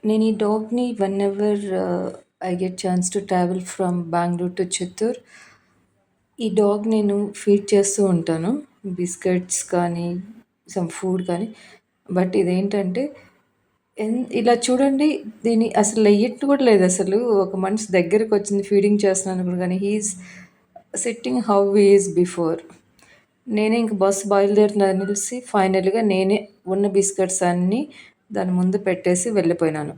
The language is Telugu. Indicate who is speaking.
Speaker 1: నేను ఈ డాగ్‌ని whenever I get chance to travel from Bengaluru to Chittoor. ఈ డాగ్ నేను ఫీడ్ చేస్తూ ఉంటాను. బిస్కెట్స్ కానీ, సమ్ ఫుడ్ కానీ. బట్ ఇదేంటంటే ఇలా చూడండి, దీన్ని అసలు లెయ్యట్టు కూడా లేదసలు. ఒక మనిషి దగ్గరకొచ్చింది ఫీడింగ్ చేస్తున్నానప్పుడు గానీ, he is sitting how he is before. నేనే ఇంక బస్ బయలుదేరుతుందని తెలిసి ఫైనల్‌గా నేనే ఉన్న బిస్కెట్స్ అన్నీ దాని ముందు పెట్టేసి వెళ్ళిపోయినాను.